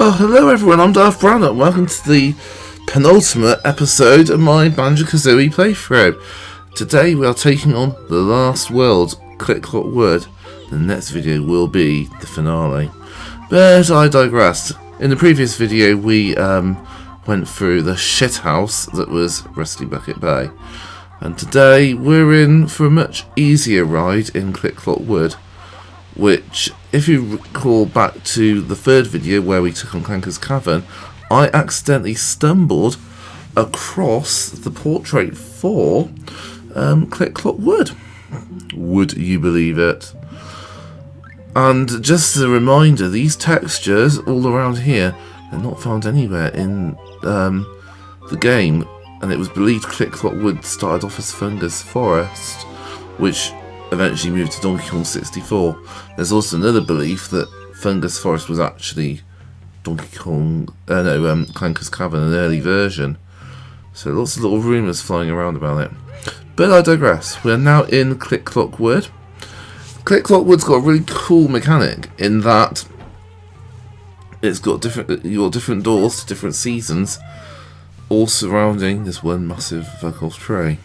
Well, hello everyone, I'm Darth Brown and welcome to the penultimate episode of my Banjo-Kazooie playthrough. Today we are taking on the last world, Click Clock Wood. The next video will be the finale. But I digressed. In the previous video we went through the shithouse that was Rusty Bucket Bay. And today we're in for a much easier ride in Click Clock Wood, which, if you recall back to the third video where we took on Clanker's Cavern, I accidentally stumbled across the portrait for Click Clock Wood. Would you believe it? And just as a reminder, these textures all around here, they're not found anywhere in the game, and it was believed Click Clock Wood started off as Fungus Forest, which eventually moved to Donkey Kong 64. There's also another belief that Fungus Forest was actually Clanker's Cavern, an early version. So lots of little rumours flying around about it. But I digress. We're now in Click Clock Wood. Click Clock Wood's got a really cool mechanic in that it's got different doors to different seasons, all surrounding this one massive Velcro tray.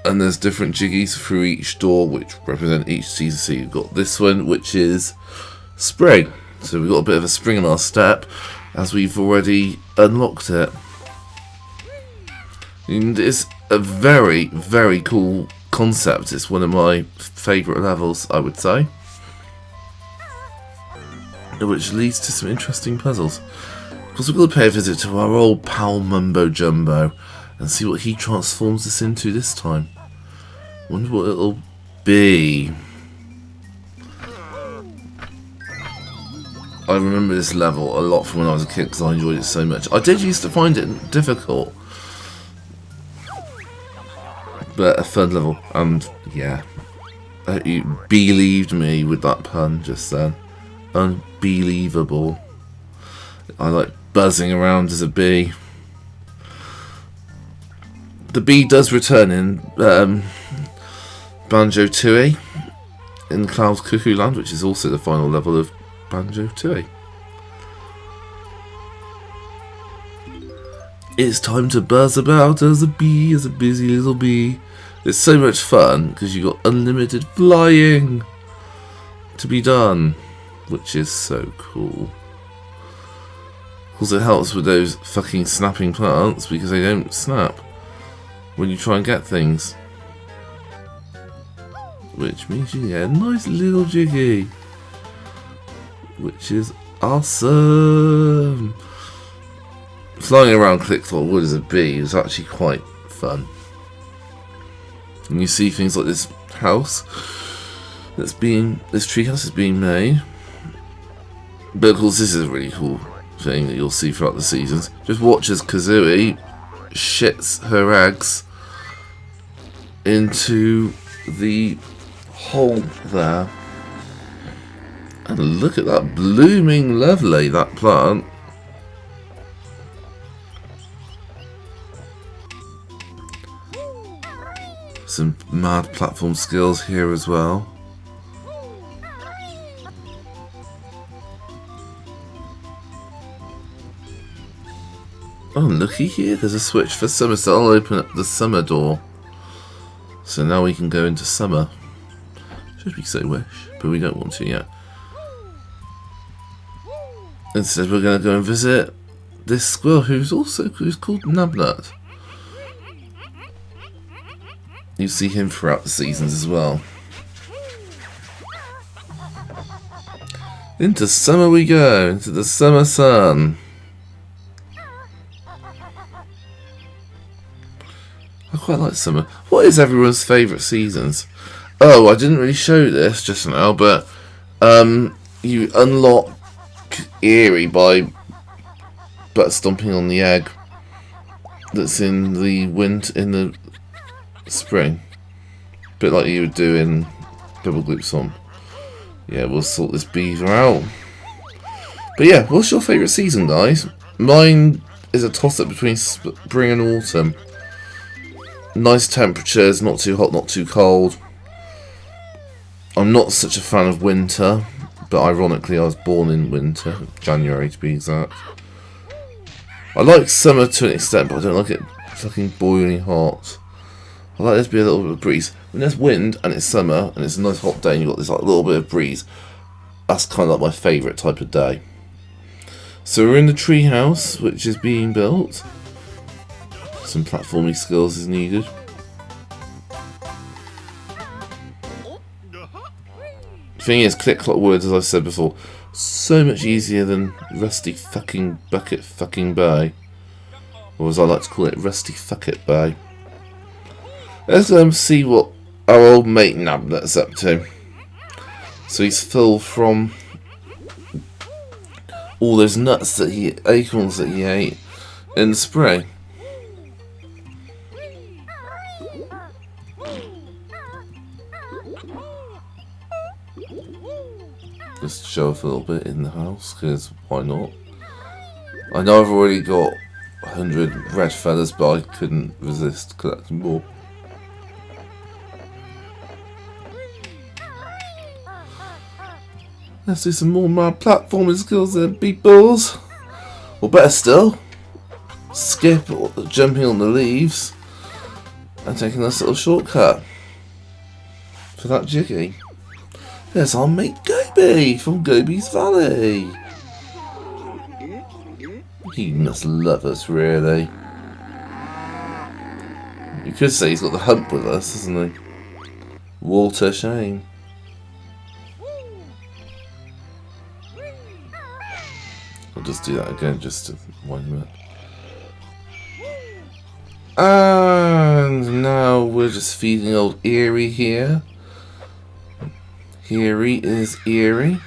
And there's different jiggies through each door which represent each season. So you've got this one which is spring. So we've got a bit of a spring in our step as we've already unlocked it. And it's a very, very cool concept. It's one of my favourite levels, I would say. Which leads to some interesting puzzles. Because we're going to pay a visit to our old pal Mumbo Jumbo and see what he transforms us into this time. Wonder what it'll be. I remember this level a lot from when I was a kid because I enjoyed it so much. I did used to find it difficult, but a fun level. And yeah, you believed me with that pun just then. Unbelievable. I like buzzing around as a bee. The bee does return in Banjo-Tooie in Cloud Cuckoo Land, which is also the final level of Banjo-Tooie. It's time to buzz about as a bee, as a busy little bee. It's so much fun because you've got unlimited flying to be done, which is so cool. Of course, it helps with those fucking snapping plants because they don't snap when you try and get things, which means you get a nice little jiggy, which is awesome. Flying around Click Clock Wood as a bee is actually quite fun, and you see things like this house this treehouse is being made. But of course, this is a really cool thing that you'll see throughout the seasons. Just watch as Kazooie shits her eggs into the hole there. And look at that, blooming lovely, that plant. Some mad platform skills here as well. Oh, looky here, there's a switch for summer, so I'll open up the summer door. So now we can go into summer. Should we so wish, but we don't want to yet. Instead we're going to go and visit this squirrel who's called Nabnut. You see him throughout the seasons as well. Into summer we go, into the summer sun. I quite like summer. What is everyone's favourite seasons? Oh, I didn't really show this just now, but you unlock Eerie by butt stomping on the egg that's in the spring. A bit like you would do in Double Gloop Swamp. Yeah, we'll sort this beaver out. But yeah, what's your favourite season, guys? Mine is a toss-up between spring and autumn. Nice temperatures, not too hot, not too cold. I'm not such a fan of winter, But ironically, I was born in winter, January to be exact. I like summer to an extent, but I don't like it fucking boiling hot. I like there to be a little bit of breeze. When there's wind and it's summer and it's a nice hot day and you've got this like little bit of breeze, that's kind of like my favourite type of day. So we're in the tree house, which is being built. Some platforming skills is needed. Thing is, click clock words, as I said before, so much easier than Rusty fucking Bucket fucking Bay, or as I like to call it, Rusty Fucket Bay. Let's go and see what our old mate Nabnut's up to. So he's full from all those nuts that acorns that he ate in the spring. Just show off a little bit in the house, because why not? I know I've already got 100 red feathers, but I couldn't resist collecting more. Let's do some more mad platforming skills then, peoples. Or better still, skip or jumping on the leaves and taking this little shortcut for that jiggy. There's our mate Gobi from Gobi's Valley. He must love us, really. You could say he's got the hump with us, hasn't he? Walter Shane. I'll just do that again just to wind him up. And now we're just feeding old Eerie here. Eerie is Eerie.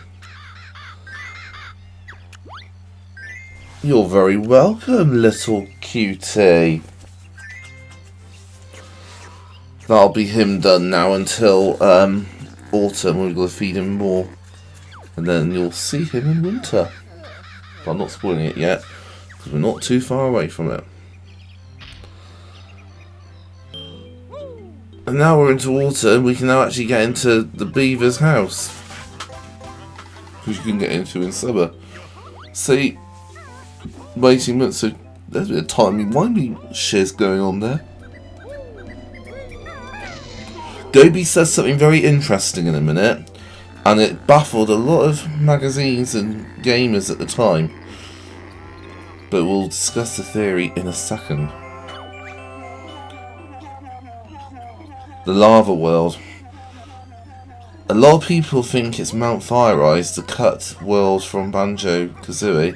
You're very welcome, little cutie. That'll be him done now until autumn. We're going to feed him more. And then you'll see him in winter. But I'm not spoiling it yet, because we're not too far away from it. And now we're into autumn, we can now actually get into the beaver's house, which you can get into in summer. See, waiting months, so there's a bit of timey-wimey shiz going on there. Gobi says something very interesting in a minute, and it baffled a lot of magazines and gamers at the time. But we'll discuss the theory in a second. The lava world. A lot of people think it's Mount Fire Eyes, the cut world from Banjo-Kazooie,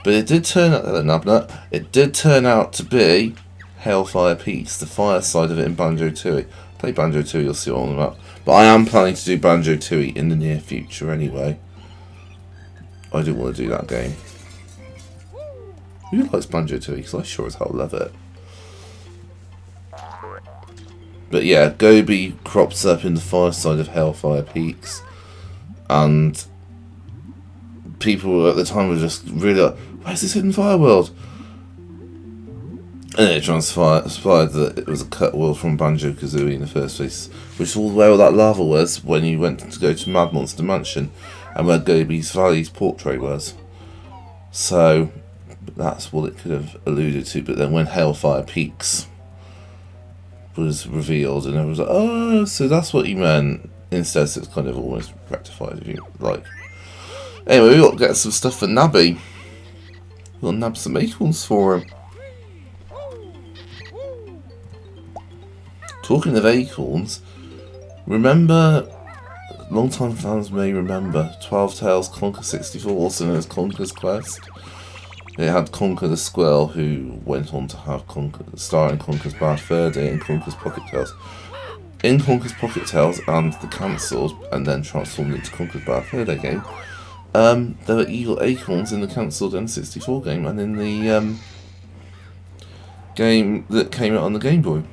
but it did turn out, Nabnut, it did turn out to be Hellfire Peaks, the fire side of it in Banjo-Tooie. Play Banjo-Tooie, you'll see what I'm about. But I am planning to do Banjo-Tooie in the near future anyway. I do want to do that game. Who likes Banjo-Tooie? Because I sure as hell love it. But yeah, Gobi crops up in the far side of Hellfire Peaks, and people at the time were just really like, where's this hidden fire world? And it transpired that it was a cut world from Banjo-Kazooie in the first place, which is all where all that lava was when you went to go to Mad Monster Mansion, and where Gobi's Valley's portrait was. So that's what it could have alluded to, but then when Hellfire Peaks was revealed, and everyone was like, oh, so that's what you meant. Instead, so it's kind of almost rectified, if you like. Anyway, we've got to get some stuff for Nabby. We've got to nab some acorns for him. Talking of acorns, remember, long-time fans may remember, 12 Tales Conquer 64, also known as Conquer's Quest. It had Conquer the Squirrel, who went on to have star in Conquer's Bad Fur Day and Conquer's Pocket Tales. In Conquer's Pocket Tales and the cancelled and then transformed into Conquer's Bad Fur Day game, there were evil acorns in the cancelled N64 game and in the game that came out on the Game Boy.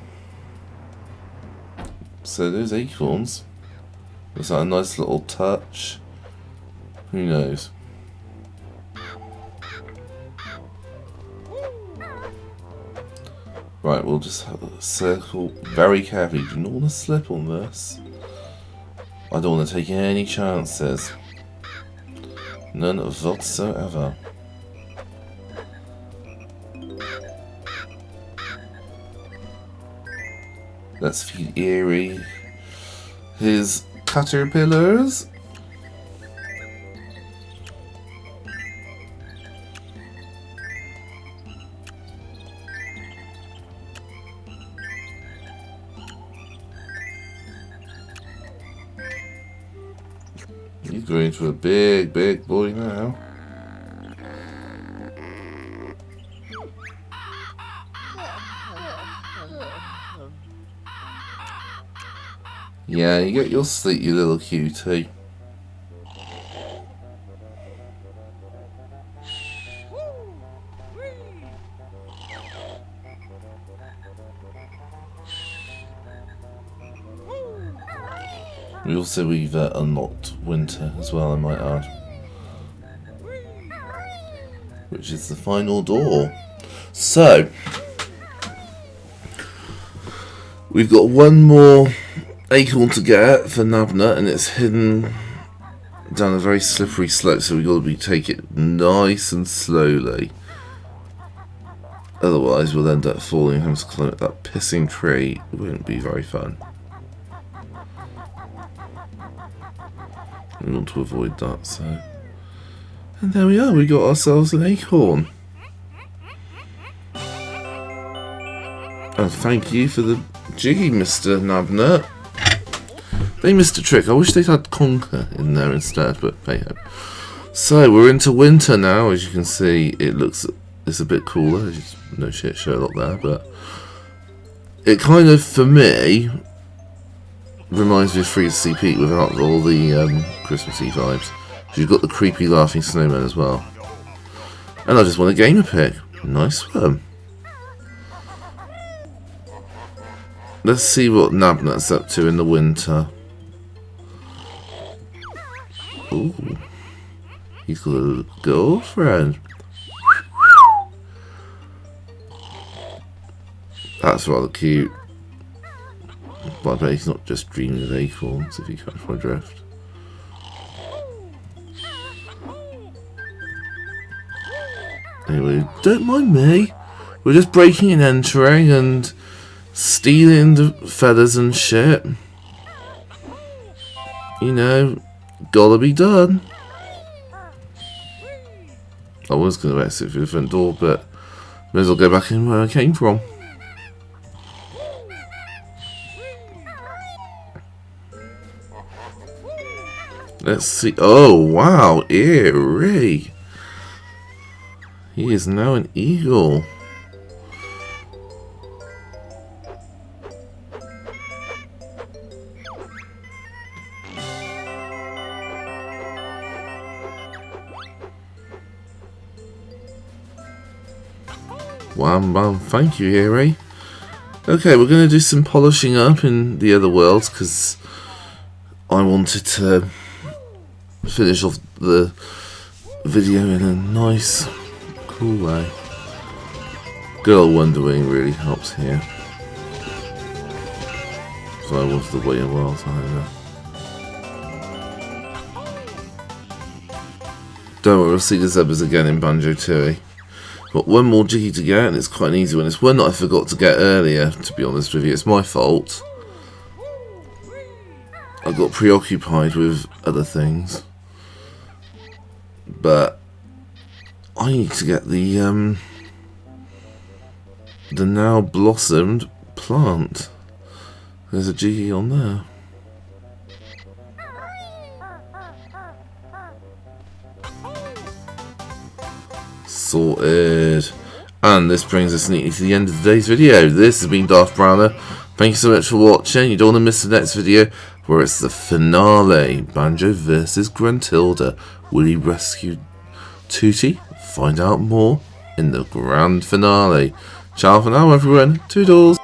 So those acorns, was that a nice little touch? Who knows? Right, we'll just have a circle very carefully. Do not want to slip on this. I don't want to take any chances. None whatsoever. Let's feed Eerie his caterpillars. He's growing to a big, big boy now. Yeah, you get your sleep, you little cutie. We've unlocked winter as well, I might add, which is the final door. So we've got one more acorn to get for Nabnut, and it's hidden down a very slippery slope, so we've got to take it nice and slowly. Otherwise we'll end up falling and having to climb up that pissing tree. It won't be very fun. We want to avoid that, so... And there we are, we got ourselves an acorn. And thank you for the jiggy, Mr. Nabnut. They missed a trick. I wish they'd had Conker in there instead, but they have. So, we're into winter now, as you can see. It's a bit cooler. No shit, Sherlock there, but... It kind of, for me... reminds me of Free to See Pete without all the Christmassy vibes. You've got the creepy laughing snowman as well. And I just want a gamer pick. Nice one. Let's see what Nabnut's up to in the winter. Ooh. He's got a girlfriend. That's rather cute. But I bet he's not just dreaming of acorns, if you catch my drift. Anyway, don't mind me. We're just breaking and entering and stealing the feathers and shit. You know, gotta be done. I was going to exit through the front door, but may as well go back in where I came from. Let's see. Oh, wow. Eerie. He is now an eagle. Wham bam. Thank you, Eerie. Okay, we're going to do some polishing up in the other worlds because I wanted to finish off the video in a nice, cool way. Good old Wonder Wing really helps here. So I wanted to wait a while time. Don't worry, we'll see the Zebras again in Banjo-Kazooie. Got one more jiggy to get, and it's quite an easy one. It's one that I forgot to get earlier, to be honest with you. It's my fault. I got preoccupied with other things. But I need to get the now blossomed plant. There's a jiggy on there. Sorted. And this brings us neatly to the end of today's video. This has been Darth Browner. Thank you so much for watching. You don't want to miss the next video where it's the finale. Banjo versus Gruntilda. Will he rescue Tootie? Find out more in the grand finale. Ciao for now, everyone. Toodles.